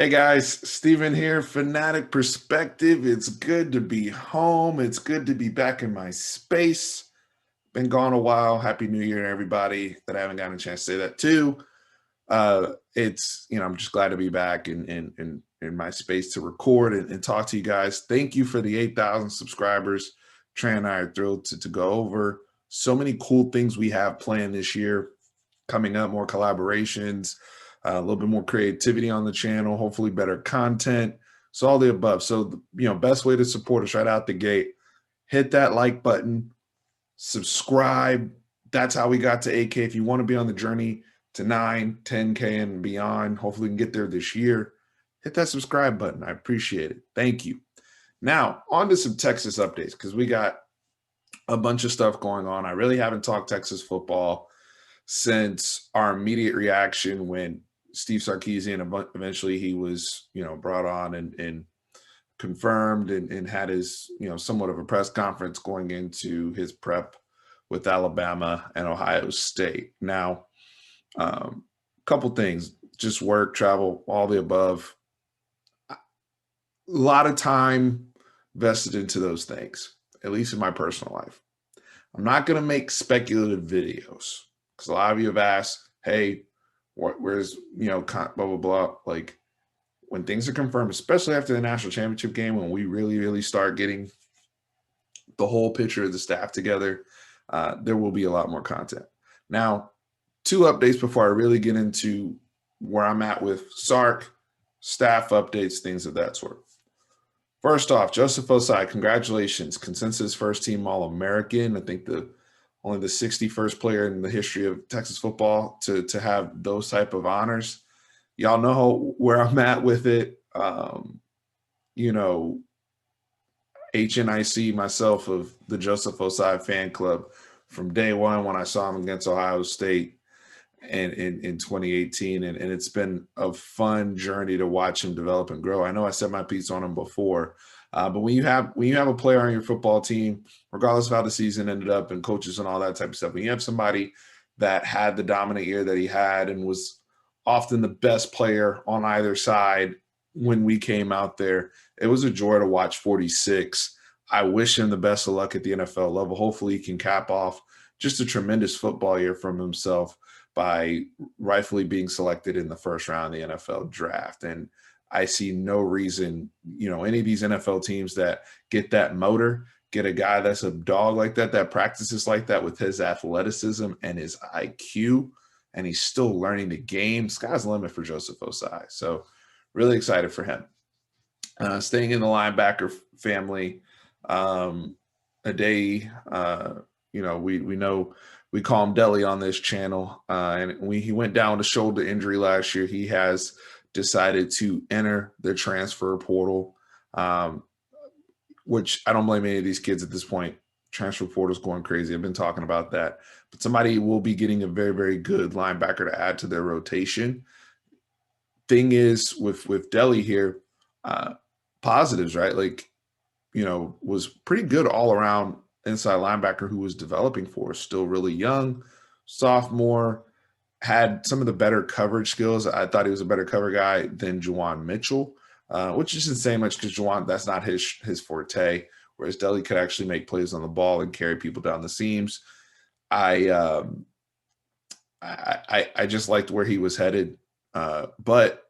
Hey guys, Steven here, Fanatic Perspective. It's good to be home. It's good to be back in my space. Been gone a while. Happy New Year to everybody that I haven't gotten a chance to say that to. I'm just glad to be back in my space to record and talk to you guys. Thank you for the 8,000 subscribers. Trey and I are thrilled to go over so many cool things we have planned this year coming up, more collaborations, a little bit more creativity on the channel, hopefully better content. So all the above. So, best way to support us right out the gate, hit that like button, subscribe. That's how we got to 8K. If you want to be on the journey to 9, 10K and beyond, hopefully we can get there this year. Hit that subscribe button. I appreciate it. Thank you. Now, on to some Texas updates because we got a bunch of stuff going on. I really haven't talked Texas football since our immediate reaction when Steve Sarkisian, eventually he was, brought on and confirmed and had his, somewhat of a press conference going into his prep with Alabama and Ohio State. Now, a couple things, just work, travel, all the above. A lot of time vested into those things, at least in my personal life. I'm not going to make speculative videos because a lot of you have asked, hey, where's, blah, blah, blah. Like when things are confirmed, especially after the national championship game, when we really, really start getting the whole picture of the staff together, there will be a lot more content. Now, 2 updates before I really get into where I'm at with Sark, staff updates, things of that sort. First off, Joseph Osai, congratulations. Consensus first team All-American. I think only the 61st player in the history of Texas football to have those type of honors. Y'all know where I'm at with it. HNIC myself of the Joseph Osai fan club from day one when I saw him against Ohio State and in 2018. And it's been a fun journey to watch him develop and grow. I know I said my piece on him before, but when you have a player on your football team, regardless of how the season ended up and coaches and all that type of stuff, when you have somebody that had the dominant year that he had and was often the best player on either side when we came out there, it was a joy to watch 46. I wish him the best of luck at the NFL level. Hopefully he can cap off just a tremendous football year from himself by rightfully being selected in the first round of the NFL draft. And I see no reason, any of these NFL teams that get that motor, get a guy that's a dog like that practices like that with his athleticism and his IQ, and he's still learning the game. Sky's the limit for Joseph Osai. So really excited for him. Staying in the linebacker family, Adai, we know we call him Deli on this channel. And he went down with a shoulder injury last year. He has decided to enter the transfer portal, which I don't blame any of these kids at this point. Transfer portal is going crazy. I've been talking about that. But somebody will be getting a very, very good linebacker to add to their rotation. Thing is, with Deli here, positives, right? Was pretty good all around inside linebacker who was developing for us, still really young, sophomore, had some of the better coverage skills. I thought he was a better cover guy than Juwan Mitchell, which isn't saying much because Juwan, that's not his forte, whereas Deli could actually make plays on the ball and carry people down the seams. I just liked where he was headed. But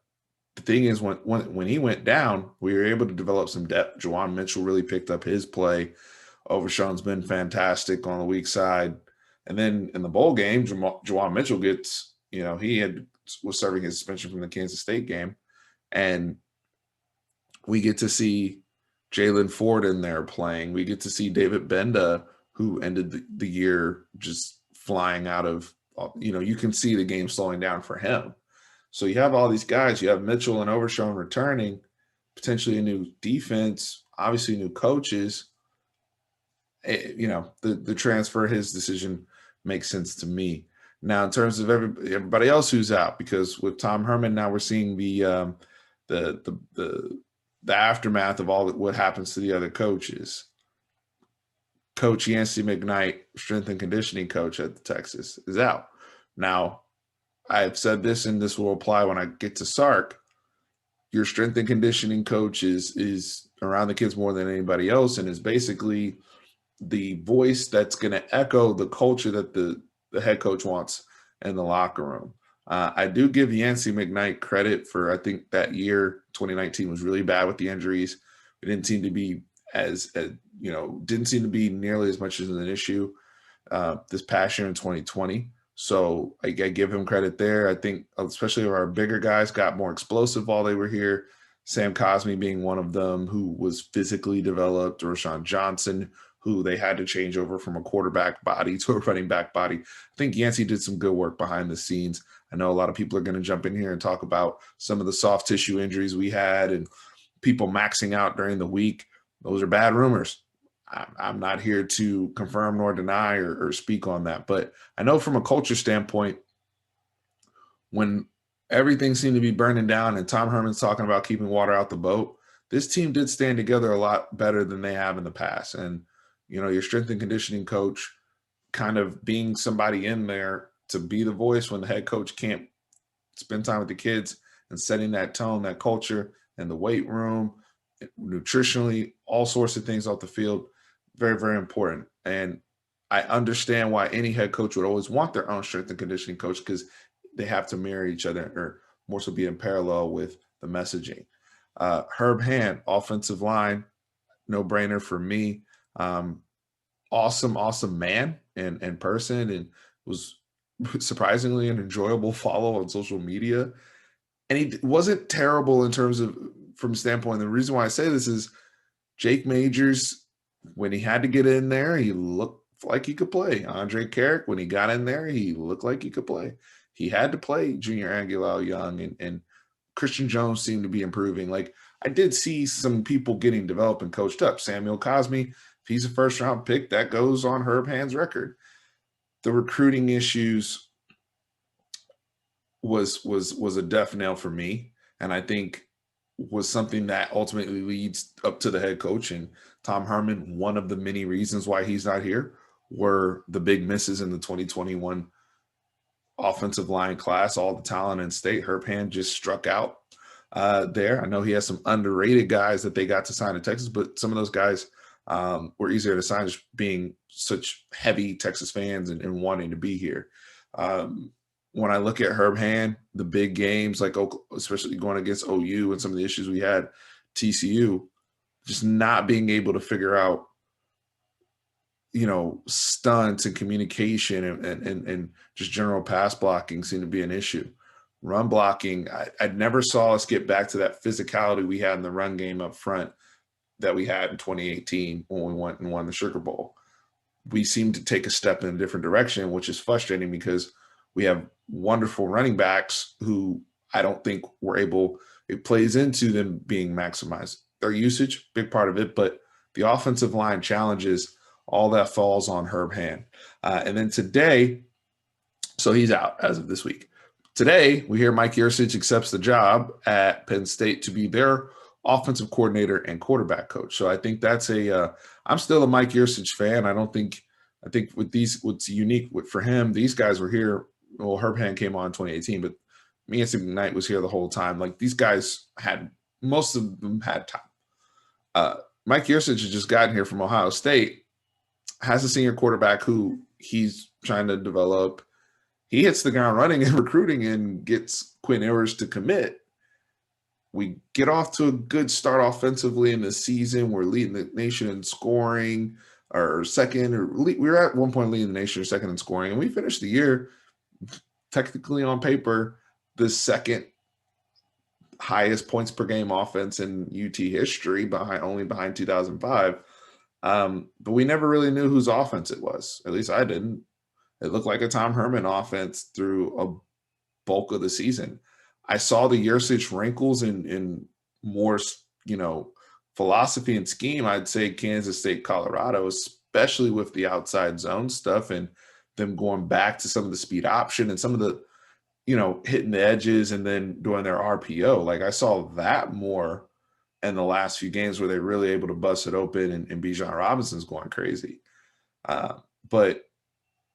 the thing is, when he went down, we were able to develop some depth. Juwan Mitchell really picked up his play. Overshown's been fantastic on the weak side. And then in the bowl game, Juwan Mitchell gets, was serving his suspension from the Kansas State game. And we get to see Jalen Ford in there playing. We get to see David Benda, who ended the year just flying out of, you can see the game slowing down for him. So you have all these guys. You have Mitchell and Overshown returning, potentially a new defense, obviously new coaches. The transfer, his decision makes sense to me. Now, in terms of everybody else who's out, because with Tom Herman now we're seeing the aftermath of all what happens to the other coaches. Coach Yancy McKnight, strength and conditioning coach at Texas, is out. Now, I've said this, and this will apply when I get to Sark. your strength and conditioning coach is around the kids more than anybody else, and is basically the voice that's going to echo the culture that the head coach wants in the locker room. I do give Yancy McKnight credit for, I think that year 2019 was really bad with the injuries. It didn't seem to be as didn't seem to be nearly as much as an issue this past year in 2020. So I give him credit there. I think especially our bigger guys got more explosive while they were here. Sam Cosmi being one of them, who was physically developed, or Rashawn Johnson, who they had to change over from a quarterback body to a running back body. I think Yancy did some good work behind the scenes. I know a lot of people are going to jump in here and talk about some of the soft tissue injuries we had and people maxing out during the week. Those are bad rumors. I'm not here to confirm nor deny or speak on that. But I know from a culture standpoint, when everything seemed to be burning down and Tom Herman's talking about keeping water out the boat, this team did stand together a lot better than they have in the past. And, your strength and conditioning coach kind of being somebody in there to be the voice when the head coach can't spend time with the kids, and setting that tone, that culture in the weight room, nutritionally, all sorts of things off the field. Very, very important. And I understand why any head coach would always want their own strength and conditioning coach, because they have to mirror each other, or more so be in parallel with the messaging. Herb Hand, offensive line, no brainer for me. Awesome man and person, and was surprisingly an enjoyable follow on social media. And he wasn't terrible in terms of from standpoint. The reason why I say this is Jake Majors, when he had to get in there, he looked like he could play. Andre Carrick, when he got in there, he looked like he could play. He had to play Junior Angulau Young, and Christian Jones seemed to be improving. Like, I did see some people getting developed and coached up. Samuel Cosmi, if he's a first-round pick, that goes on Herb Hand's record. The recruiting issues was a death nail for me, and I think was something that ultimately leads up to the head coach and Tom Herman. One of the many reasons why he's not here were the big misses in the 2021 offensive line class. All the talent in state, Herb Hand just struck out there. I know he has some underrated guys that they got to sign in Texas, but some of those guys were easier to sign just being such heavy Texas fans and wanting to be here. When I look at Herb Hand, the big games, like especially going against OU and some of the issues we had, TCU, just not being able to figure out, stunts and communication and just general pass blocking seemed to be an issue. Run blocking, I never saw us get back to that physicality we had in the run game up front that we had in 2018 when we went and won the Sugar Bowl. We seem to take a step in a different direction, which is frustrating because we have wonderful running backs who I don't think we're able, it plays into them being maximized. Their usage, big part of it, but the offensive line challenges, all that falls on Herb Hand. And then today, so he's out as of this week. Today, we hear Mike Ursuchi accepts the job at Penn State to be their offensive coordinator and quarterback coach. So I think that's I'm still a Mike Ursuchi fan. I think with these, what's unique for him, these guys were here. Well, Herb Hand came on in 2018, but Yancy McKnight was here the whole time. Like, these guys most of them had time. Mike Ursuchi has just gotten here from Ohio State, has a senior quarterback who he's trying to develop. He hits the ground running in recruiting and gets Quinn to commit. We get off to a good start offensively in the season. We're leading the nation in scoring, or second, or we were at one point leading the nation or second in scoring, and we finished the year technically on paper the second highest points per game offense in UT history, only behind 2005. But we never really knew whose offense it was. At least I didn't. It looked like a Tom Herman offense through a bulk of the season. I saw the Ursuchi wrinkles in more, philosophy and scheme. I'd say Kansas State, Colorado, especially with the outside zone stuff and them going back to some of the speed option and some of the, hitting the edges and then doing their RPO. Like, I saw that more in the last few games where they're really able to bust it open and Bijan Robinson's going crazy. But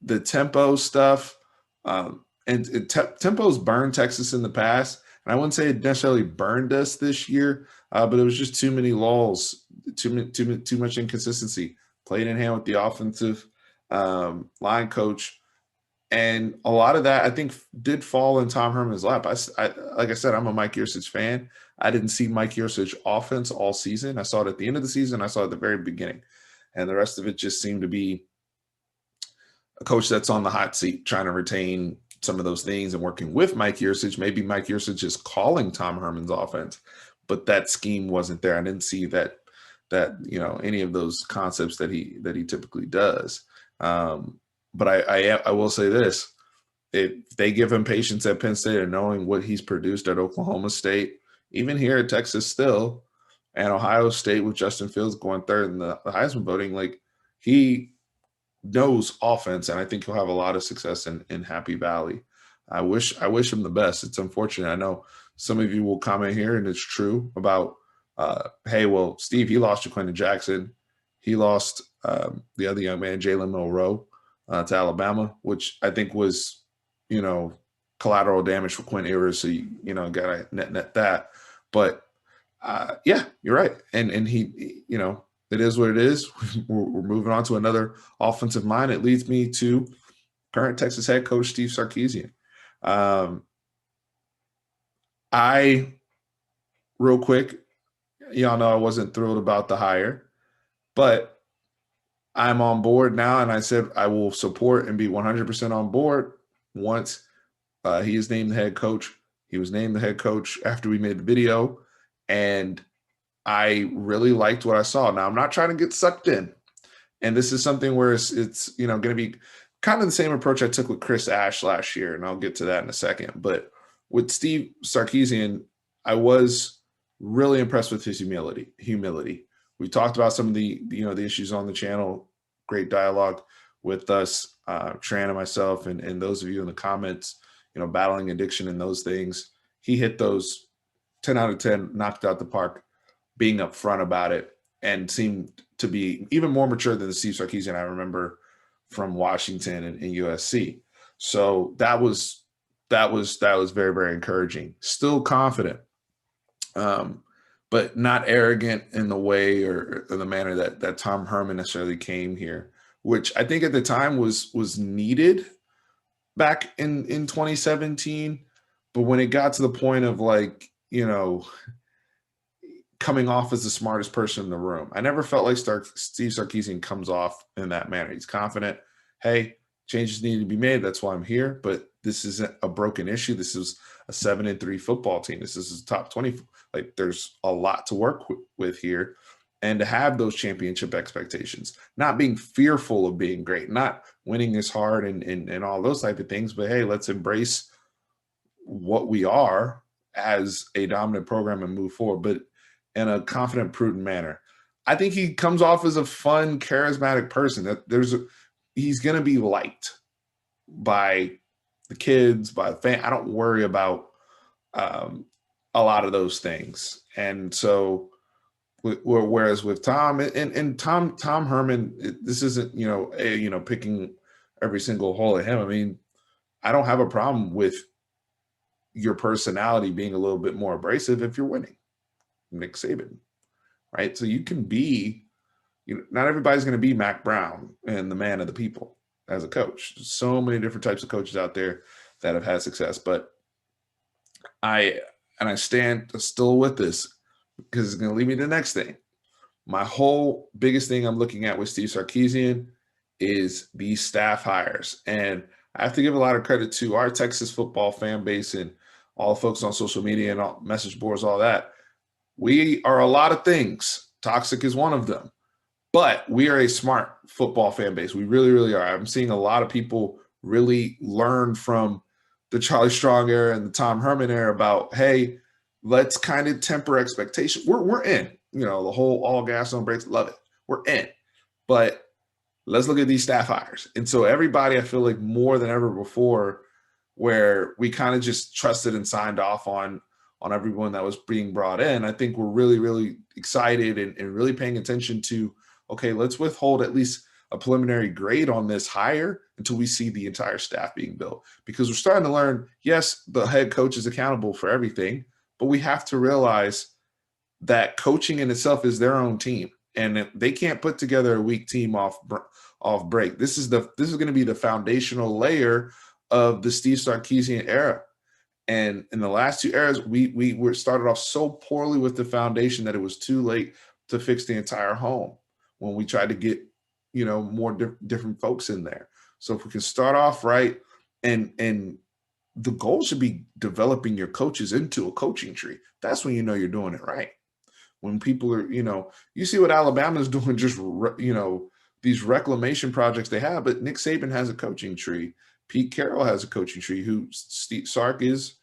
the tempo stuff, and tempo's burned Texas in the past. And I wouldn't say it necessarily burned us this year, but it was just too many lulls, too much inconsistency. Played in hand with the offensive line coach, and a lot of that I think did fall in Tom Herman's lap. Like I said, I'm a Mike Yurcich fan. I didn't see Mike Yurcich offense all season. I saw it at the end of the season. I saw it at the very beginning, and the rest of it just seemed to be a coach that's on the hot seat, trying to retain some of those things and working with Mike Yurcich. Maybe Mike Yurcich is calling Tom Herman's offense, but that scheme wasn't there. I didn't see that any of those concepts that he typically does. But I will say this: if they give him patience at Penn State and knowing what he's produced at Oklahoma State, even here at Texas still, and Ohio State with Justin Fields going third in the Heisman voting, like he knows offense, and I think he'll have a lot of success in Happy Valley. I wish him the best. It's unfortunate. I know some of you will comment here, and it's true about, hey, well, Steve, he lost to Quentin Jackson. He lost the other young man, Jalen Milroe, to Alabama, which I think was, collateral damage for Quinn Ewers. So, got to net that. But, yeah, you're right. And he, it is what it is. We're moving on to another offensive mind. It leads me to current Texas head coach Steve Sarkisian. Real quick, y'all know I wasn't thrilled about the hire, but I'm on board now, and I said I will support and be 100% on board once he is named the head coach. He was named the head coach after we made the video, and I really liked what I saw. Now, I'm not trying to get sucked in, and this is something where it's going to be kind of the same approach I took with Chris Ash last year, and I'll get to that in a second. But with Steve Sarkisian, I was really impressed with his humility. We talked about some of the the issues on the channel. Great dialogue with us, Tran and myself, and those of you in the comments, battling addiction and those things. He hit those 10 out of 10, knocked out the park, being upfront about it, and seemed to be even more mature than the Steve Sarkisian I remember from Washington and USC. So that was very, very encouraging. Still confident, but not arrogant in the way or in the manner that Tom Herman necessarily came here, which I think at the time was needed back in 2017. But when it got to the point of coming off as the smartest person in the room, I never felt like Steve Sarkisian comes off in that manner. He's confident. Hey, changes need to be made. That's why I'm here. But this isn't a broken issue. This is a 7-3 football team. This is a top 20. There's a lot to work with here. And to have those championship expectations, not being fearful of being great, not winning is hard and all those type of things. But hey, let's embrace what we are as a dominant program and move forward, but in a confident, prudent manner. I think he comes off as a fun, charismatic person. He's going to be liked by the kids, by the fan. I don't worry about a lot of those things. And so, whereas with Tom and Tom Herman, this isn't picking every single hole at him. I mean, I don't have a problem with your personality being a little bit more abrasive if you're winning. Nick Saban, right? So you can be, not everybody's going to be Mac Brown and the man of the people as a coach. There's so many different types of coaches out there that have had success, but I stand still with this because it's going to lead me to the next thing. My whole biggest thing I'm looking at with Steve Sarkisian is these staff hires. And I have to give a lot of credit to our Texas football fan base and all the folks on social media and all message boards, all that. We are a lot of things. Toxic is one of them. But we are a smart football fan base. We really, really are. I'm seeing a lot of people really learn from the Charlie Strong era and the Tom Herman era about, hey, let's kind of temper expectation. We're in, the whole all gas, no brakes, love it. We're in. But let's look at these staff hires. And so everybody, I feel like more than ever before, where we kind of just trusted and signed off on everyone that was being brought in. I think we're really, really excited and really paying attention to, okay, let's withhold at least a preliminary grade on this hire until we see the entire staff being built, because we're starting to learn, yes, the head coach is accountable for everything, but we have to realize that coaching in itself is their own team, and they can't put together a weak team off break. This is going to be the foundational layer of the Steve Sarkisian era. And in the last two eras, we were started off so poorly with the foundation that it was too late to fix the entire home when we tried to get, more different folks in there. So if we can start off right, and the goal should be developing your coaches into a coaching tree. That's when you know you're doing it right. When people are, you see what Alabama's doing, just, these reclamation projects they have, but Nick Saban has a coaching tree. Pete Carroll has a coaching tree, who Sark is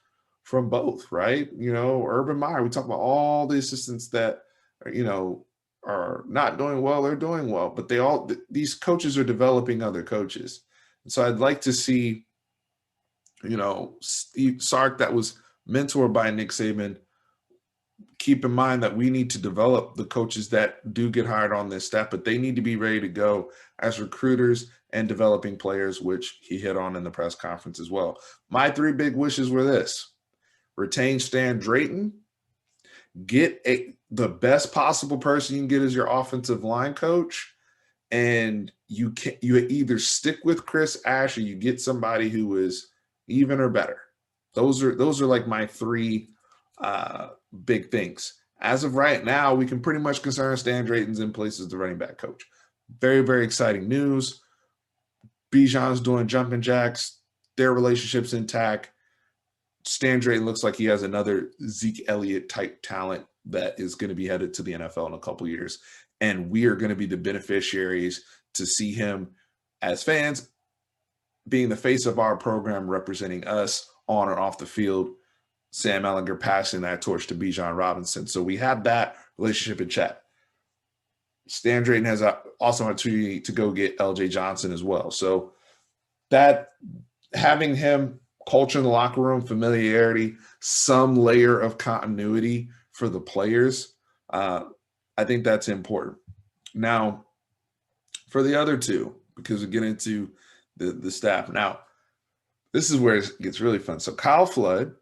from both, right? Urban Meyer, we talk about all the assistants that, are not doing well, they're doing well, but these coaches are developing other coaches. And so I'd like to see, Steve Sark, that was mentored by Nick Saban, keep in mind that we need to develop the coaches that do get hired on this staff, but they need to be ready to go as recruiters and developing players, which he hit on in the press conference as well. My 3 big wishes were this: retain Stan Drayton, get the best possible person you can get as your offensive line coach, and you either stick with Chris Ash or you get somebody who is even or better. Those are like my 3 big things. As of right now, we can pretty much concern Stan Drayton's in place as the running back coach. Very, very exciting news. Bijan's doing jumping jacks. Their relationship's intact. Stan Drayton looks like he has another Zeke Elliott type talent that is going to be headed to the NFL in a couple years. And we are going to be the beneficiaries to see him as fans being the face of our program, representing us on or off the field. Sam Ehlinger passing that torch to Bijan Robinson. So we have that relationship in check. Stan Drayton has also an opportunity to go get LJ Johnson as well. So that having him, culture in the locker room, familiarity, some layer of continuity for the players, I think that's important. Now, for the other 2, because we get into the staff. Now, this is where it gets really fun. So Kyle Flood,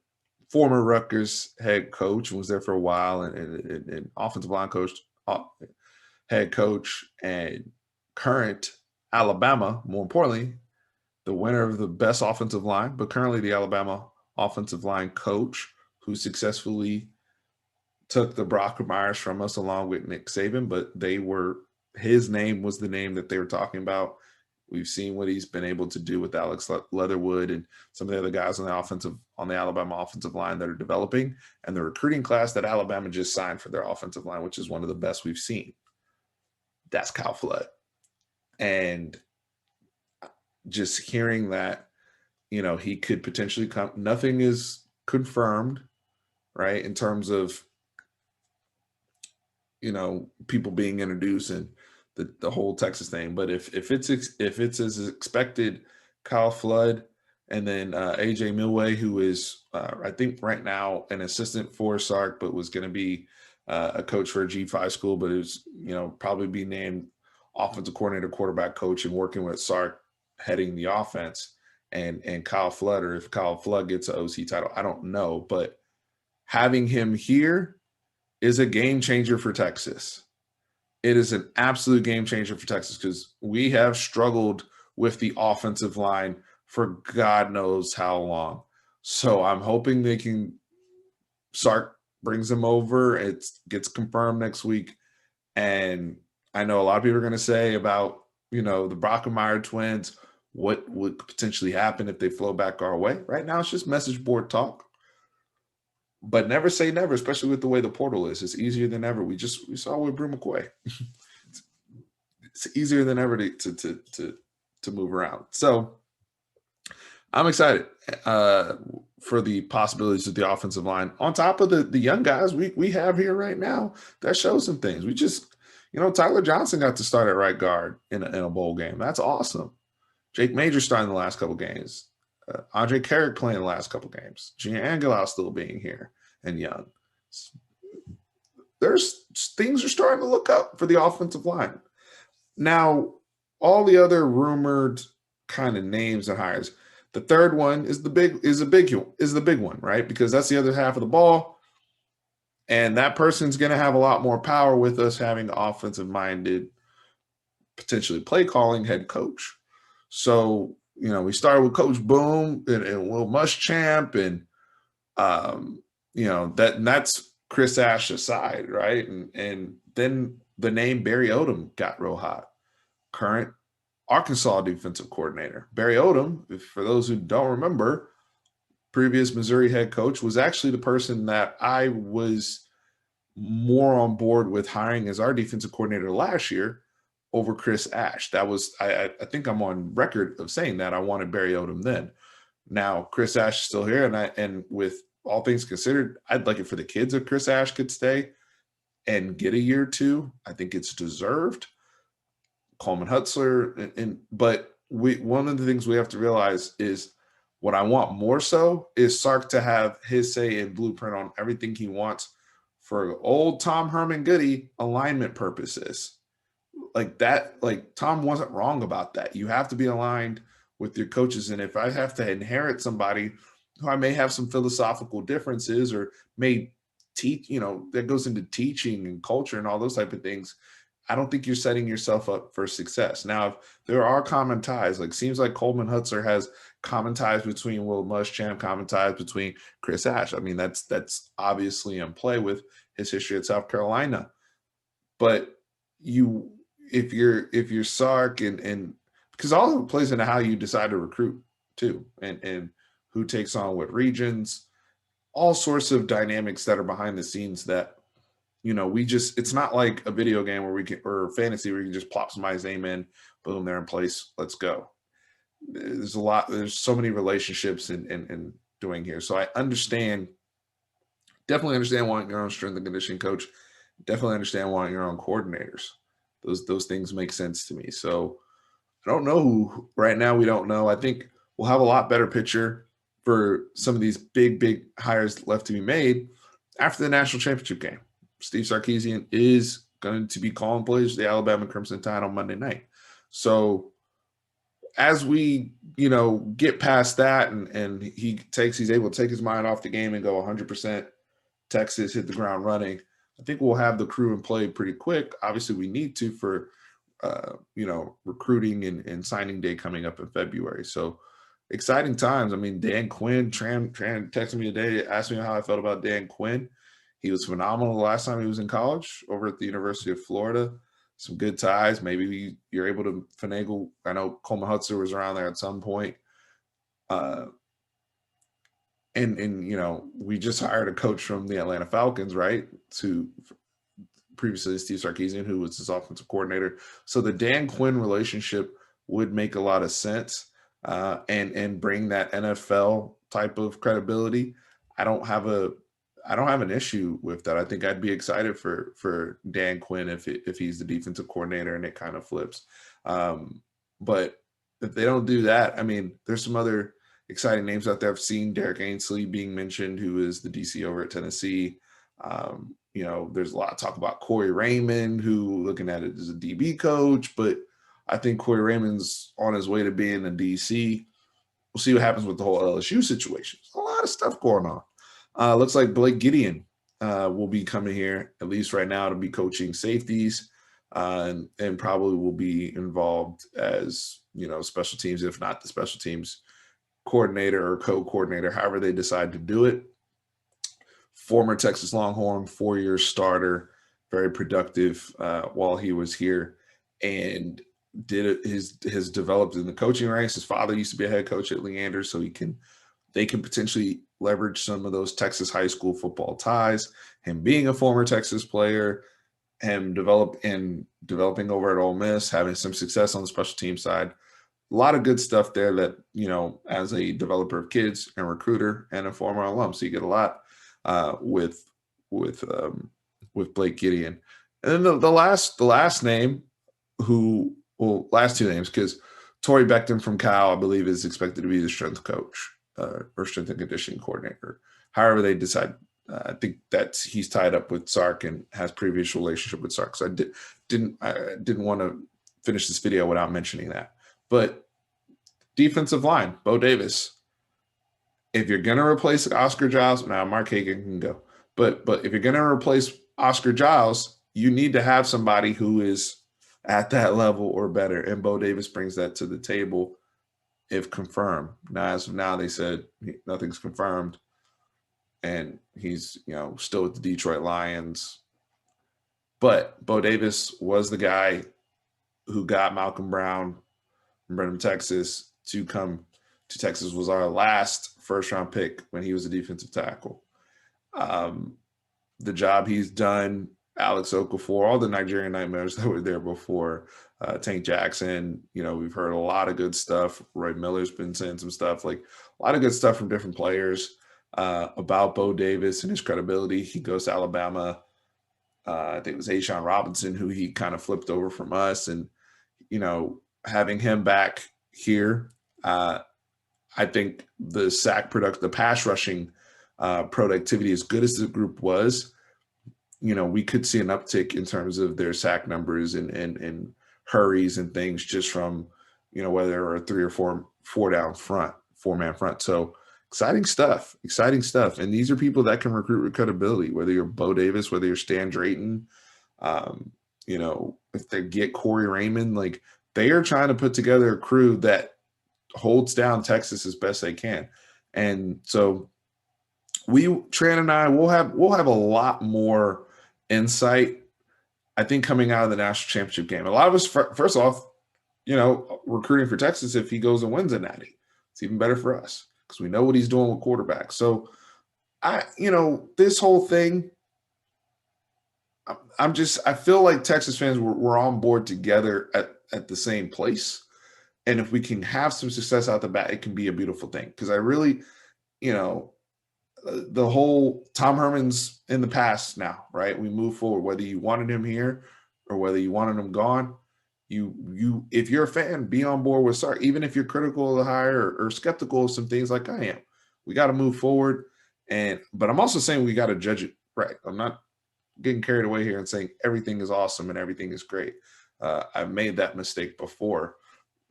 former Rutgers head coach, was there for a while, and offensive line coach, head coach, and current Alabama, more importantly, the winner of the best offensive line, but currently the Alabama offensive line coach, who successfully took the Brock Myers from us along with Nick Saban, but his name was the name that they were talking about. We've seen what he's been able to do with Alex Leatherwood and some of the other guys on the Alabama offensive line that are developing, and the recruiting class that Alabama just signed for their offensive line, which is one of the best we've seen. That's Kyle Flood. And just hearing that, he could potentially come, nothing is confirmed, right, in terms of, people being introduced and the whole Texas thing. But if it's as expected, Kyle Flood, and then AJ Milway, who is I think right now an assistant for Sark, but was going to be a coach for a G5 school, but it was probably be named offensive coordinator, quarterback coach, and working with Sark heading the offense. And Kyle Flood, or if Kyle Flood gets an OC title, I don't know, but having him here is a game changer for Texas. It is an absolute game changer for Texas, because we have struggled with the offensive line for God knows how long. So I'm hoping Sark brings them over. It gets confirmed next week. And I know a lot of people are going to say about, the Brockemeyer twins, what would potentially happen if they flow back our way. Right now, it's just message board talk. But never say never, especially with the way the portal is. It's easier than ever. We saw with Brew McQuay. It's easier than ever to move around. So I'm excited for the possibilities of the offensive line. On top of the young guys we have here right now that show some things. We just, Tyler Johnson got to start at right guard in a bowl game. That's awesome. Jake Major starting the last couple games. Andre Carrick playing the last couple games. Gian Angelau still being here and young. Things are starting to look up for the offensive line. Now, all the other rumored kind of names and hires. The third one is the big one, right? Because that's the other half of the ball, and that person's going to have a lot more power with us having offensive minded, potentially play calling head coach. So we started with Coach Boom and Will Muschamp, and that's Chris Ash's side, right? And then the name Barry Odom got real hot. Current Arkansas defensive coordinator. Barry Odom, for those who don't remember, previous Missouri head coach, was actually the person that I was more on board with hiring as our defensive coordinator last year over Chris Ash. That was, I think I'm on record of saying that I wanted Barry Odom then. Now Chris Ash is still here, and with all things considered, I'd like it for the kids if Chris Ash could stay and get a year or two. I think it's deserved. Coleman Hutzler, but one of the things we have to realize is what I want more so is Sark to have his say and blueprint on everything he wants for old Tom Herman Goody alignment purposes. Like that, like Tom wasn't wrong about that. You have to be aligned with your coaches. And if I have to inherit somebody who I may have some philosophical differences or may teach, that goes into teaching and culture and all those type of things, I don't think you're setting yourself up for success. Now, if there are common ties, like seems like Coleman Hutzler has common ties between Will Muschamp, common ties between Chris Ash. I mean, that's obviously in play with his history at South Carolina. But if you're Sark and because all of it plays into how you decide to recruit too, and who takes on what regions, all sorts of dynamics that are behind the scenes that it's not like a video game where or fantasy where you can just plop somebody's name in, boom, they're in place, let's go. There's so many relationships in doing here. So I definitely understand wanting your own strength and conditioning coach, definitely understand wanting your own coordinators. Those things make sense to me. So I don't know who right now. We don't know. I think we'll have a lot better picture for some of these big hires left to be made after the national championship game. Steve Sarkisian is going to be calling plays the Alabama Crimson Tide on Monday night. So as we, get past that and he's able to take his mind off the game and go 100% Texas, hit the ground running, I think we'll have the crew in play pretty quick. Obviously, we need to for, recruiting and signing day coming up in February. So exciting times. I mean, Dan Quinn, Tran texted me today, asked me how I felt about Dan Quinn. He was phenomenal the last time he was in college over at the University of Florida. Some good ties. Maybe you're able to finagle. I know Coleman Hutzler was around there at some point. And we just hired a coach from the Atlanta Falcons, right? Previously Steve Sarkisian, who was his offensive coordinator. So the Dan Quinn relationship would make a lot of sense and bring that NFL type of credibility. I don't have an issue with that. I think I'd be excited for Dan Quinn if he's the defensive coordinator and it kind of flips. But if they don't do that, I mean, there's some other exciting names out there. I've seen Derek Ainsley being mentioned, who is the DC over at Tennessee. There's a lot of talk about Corey Raymond, who looking at it as a DB coach, but I think Corey Raymond's on his way to being a DC. We'll see what happens with the whole LSU situation. There's a lot of stuff going on. Looks like Blake Gideon will be coming here, at least right now, to be coaching safeties and probably will be involved as, special teams, if not the special teams coordinator or co-coordinator, however they decide to do it. Former Texas Longhorn, 4-year starter, very productive while he was here, and has developed in the coaching ranks. His father used to be a head coach at Leander, so they can potentially leverage some of those Texas high school football ties. Him being a former Texas player, him developing over at Ole Miss, having some success on the special team side. A lot of good stuff there that, as a developer of kids and recruiter and a former alum. So you get a lot with Blake Gideon. And then the last name last two names, because Torrey Becton from Cal, I believe, is expected to be the strength coach or strength and conditioning coordinator. However they decide, I think he's tied up with Sark and has previous relationship with Sark. So I didn't want to finish this video without mentioning that. But defensive line, Bo Davis. If you're going to replace Oscar Giles, now Mark Hagan can go. But if you're going to replace Oscar Giles, you need to have somebody who is at that level or better. And Bo Davis brings that to the table if confirmed. Now, as of now, they said nothing's confirmed. And he's, still with the Detroit Lions. But Bo Davis was the guy who got Malcolm Brown from Brenham, Texas, to come to Texas. Was our last first-round pick when he was a defensive tackle. The job he's done, Alex Okafor, all the Nigerian Nightmares that were there before, Tank Jackson, we've heard a lot of good stuff. Roy Miller's been saying some stuff, like a lot of good stuff from different players about Bo Davis and his credibility. He goes to Alabama. I think it was Ashawn Robinson who he kind of flipped over from us. And, having him back here, I think the pass rushing productivity, as good as the group was, we could see an uptick in terms of their sack numbers and hurries and things just from, whether there are 3 or 4-man front. So exciting stuff. And these are people that can recruit with credibility, whether you're Bo Davis, whether you're Stan Drayton, if they get Corey Raymond, like they are trying to put together a crew that holds down Texas as best they can. And so Tran and I we'll have a lot more insight, I think, coming out of the national championship game. A lot of us, first off, recruiting for Texas, if he goes and wins a natty, it's even better for us because we know what he's doing with quarterbacks. So this whole thing, I feel like Texas fans were on board together at the same place. And if we can have some success out the bat, it can be a beautiful thing. Because I really, the whole Tom Herman's in the past now, right? We move forward, whether you wanted him here or whether you wanted him gone. If you're a fan, be on board with Sark, even if you're critical of the hire or skeptical of some things like I am. We got to move forward. But I'm also saying we got to judge it right. I'm not getting carried away here and saying everything is awesome and everything is great. I've made that mistake before,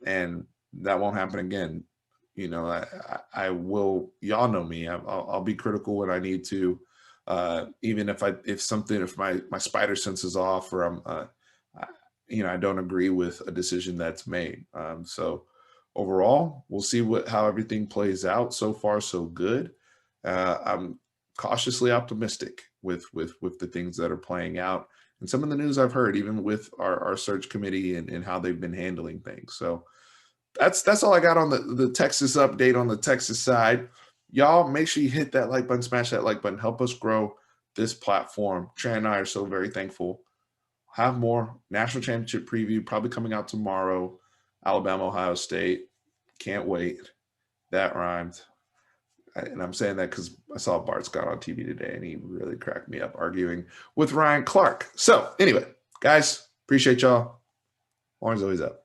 and that won't happen again. I will. Y'all know me. I'll be critical when I need to, even if my spider sense is off or I don't agree with a decision that's made. So overall, we'll see how everything plays out. So far, so good. I'm cautiously optimistic with the things that are playing out and some of the news I've heard, even with our search committee and how they've been handling things. So that's all I got on the Texas update on the Texas side. Y'all make sure you hit that like button, smash that like button, help us grow this platform. Tran and I are so very thankful. Have more national championship preview probably coming out tomorrow. Alabama, Ohio State. Can't wait. That rhymed. And I'm saying that because I saw Bart Scott on TV today, and he really cracked me up arguing with Ryan Clark. So anyway, guys, appreciate y'all. Orange always up.